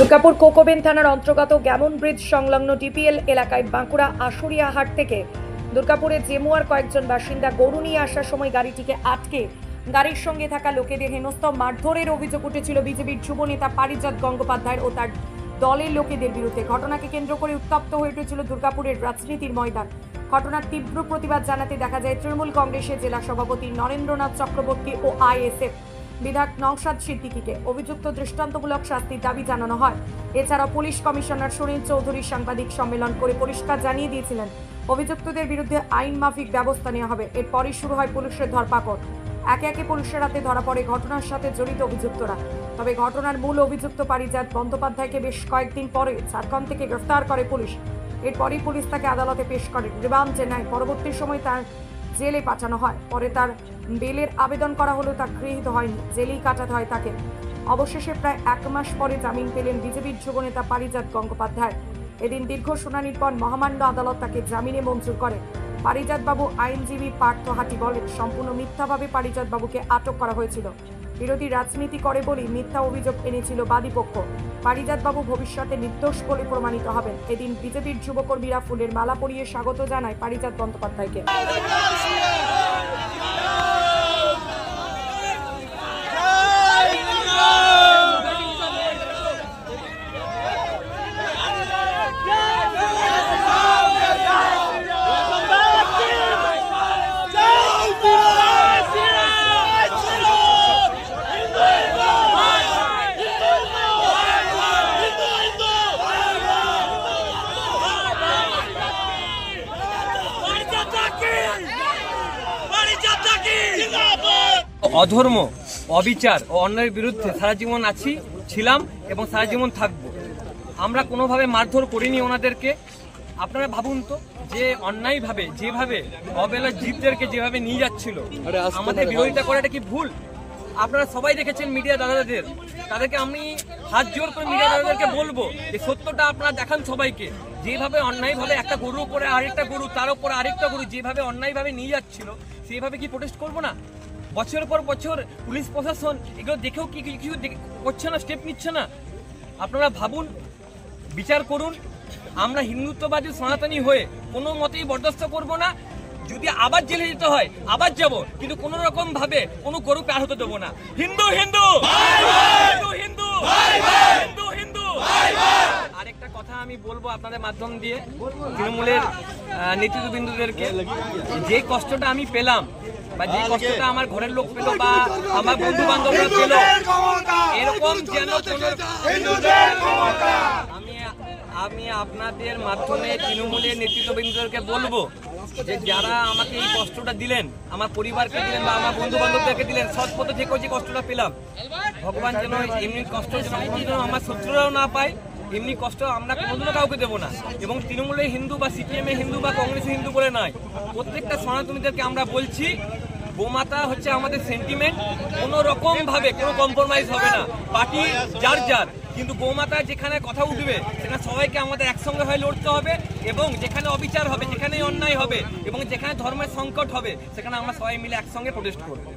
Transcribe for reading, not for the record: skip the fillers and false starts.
দুর্গাপুর কোকোবেন থানার অন্তর্গত Gammon bridge সংলগ্ন ডিপিএল এলাকায় বাঁকুড়া আশুরিয়া হাট থেকে দুর্গাপুরের জেমুয়ার কয়েকজন বাসিন্দা গরু নিয়ে আসার সময় গাড়িটিকে আটকে গাড়ির সঙ্গে থাকা লোকেদের হেনস্থা মারধরের অভিযোগ উঠেছিল বিজেপির যুব নেতা পারিজাত গঙ্গোপাধ্যায় ও তার দলের লোকেদের বিরুদ্ধে। ঘটনাকে কেন্দ্র করে উত্তপ্ত হয়ে উঠেছিল দুর্গাপুরের রাজনীতির ময়দান। ঘটনার তীব্র প্রতিবাদ জানাতে দেখা যায় তৃণমূল কংগ্রেসের জেলা সভাপতি নরেন্দ্রনাথ চক্রবর্তী ও আইএসএফ বিধায়ক নওশাদ সিদ্দিকীকে অভিযুক্ত দৃষ্টান্তমূলক শাস্তির দাবি জানানো হয়। এছাড়া পুলিশ কমিশনার সুনীল চৌধুরী সাংবাদিক সম্মেলন করে পরিষ্কার জানিয়ে দিয়েছিলেন অভিযুক্তদের বিরুদ্ধে আইন মাফিক ব্যবস্থা নেওয়া হবে। এরপরই শুরু হয় পুলিশের ধরপাকড়। একে একে পুলিশের হাতে ধরা পড়ে ঘটনার সাথে জড়িত অভিযুক্তরা। তবে ঘটনার মূল অভিযুক্ত পারিজাত বন্দ্যোপাধ্যায়কে বেশ কয়েকদিন পরে ঝাড়খণ্ড থেকে গ্রেফতার করে পুলিশ। এরপরই পুলিশ তাকে আদালতে পেশ করে রিমান্ডে নেয়। পরবর্তী সময় তার জেলে পাঠানো হয়। পরে তার বেলের আবেদন করা হলেও তা গৃহীত হয়নি, জেলেই কাটাতে হয় তাকে। অবশেষে প্রায় 1 মাস পরে জামিন পেলেন বিজেপির যুবনেতা পারিজাত গঙ্গোপাধ্যায়। এদিন দীর্ঘ শুনানির পর মহামান্য আদালত তাকে জামিনে মঞ্জুর করে। পারিজাত বাবু আইনজীবী পার্থ হাটি বলেন, সম্পূর্ণ মিথ্যাভাবে পারিজাত বাবুকে আটক করা হয়েছিল। বিরোধী রাজনীতি করে বলেই মিথ্যা অভিযোগ এনেছিল বাদীপক্ষ। পারিজাত বাবু ভবিষ্যতে নির্দোষ বলে প্রমাণিত হবেন। এদিন বিজেপির যুবকর্মীরা ফুলের মালা পরিয়ে স্বাগত জানায় পারিজাত বন্দ্যোপাধ্যায়কে। অধর্ম, অবিচার ও অন্যায়ের বিরুদ্ধে সারা জীবন ছিলাম এবং সারা জীবন থাকবো। আমরা কোনোভাবে মারধর করিনি ওনাদেরকে। আপনারা ভাবুন তো, যে অন্যায়ভাবে যেভাবে অবেলা জীবদেরকে যেভাবে নিয়ে যাচ্ছিল, আমাদের বিরোধিতা করাটা কি ভুল? আপনারা সবাই দেখেছেন মিডিয়া দাদাদের, তাদেরকে আমি হাত জোর করে মিডিয়া দাদাদেরকে বলবো যে সত্যটা আপনারা দেখান সবাইকে। যেভাবে অন্যায়ভাবে একটা গরুর উপরে আরেকটা গরু, তার উপরে আরেকটা গরু যেভাবে অন্যায়ভাবে নিয়ে যাচ্ছিল, সেইভাবে কি প্রোটেস্ট করবো না? বছরের পর বছর পুলিশ প্রশাসন এগুলো দেখেও কি কিছু করছে না, স্টেপ নিচ্ছে না? আপনারা ভাবুন, বিচার করুন। আমরা হিন্দুত্ববাদী সনাতনী হয়ে কোনো মতেই বরদাস্ত করব না। যদি আবার জেলে যেতে হয় আবার যাব, কিন্তু কোন রকম ভাবে কোনো গরু পার হতে দেবো না। হিন্দু হিন্দু হিন্দু হিন্দু হিন্দু হিন্দু। আরেকটা কথা আমি বলবো আপনাদের মাধ্যম দিয়ে তৃণমূলের নেতৃত্ববৃন্দদেরকে, যে কষ্টটা আমি পেলাম বা যে কষ্টটা আমার ঘরের লোক পেল বা আমার বন্ধু বান্ধবরা পেল, এরকম যেন আমি আপনাদের মাধ্যমে তৃণমূলের নেতৃত্ববৃন্দদেরকে বলবো যে যারা আমাকে এই কষ্টটা দিলেন, আমার পরিবারকে দিলেন বা আমার বন্ধু বান্ধবদেরকে দিলেন, সৎ পথে থেকেও যে কষ্টটা পেলাম, ভগবান যেন এমনি কষ্ট যেন আমার শত্রুরাও না পায়, এমনি কষ্ট আমরা কোনোদিনও কাউকে দেবো না। এবং তৃণমূলের হিন্দু বা সিপিএম এর হিন্দু বা কংগ্রেসের হিন্দু বলে নয়, প্রত্যেকটা সনাতনীদেরকে আমরা বলছি, গোমাতা হচ্ছে আমাদের সেন্টিমেন্ট। কোনো রকম ভাবে কোনো কম্প্রোমাইজ হবে না। পার্টি যার যার, কিন্তু গোমাতা যেখানে কথা উঠবে সেখানে সবাইকে আমাদের একসঙ্গে হয়ে লড়তে হবে। এবং যেখানে অবিচার হবে, যেখানে অন্যায় হবে এবং যেখানে ধর্মের সংকট হবে, সেখানে আমরা সবাই মিলে একসঙ্গে প্রোটেস্ট করবো।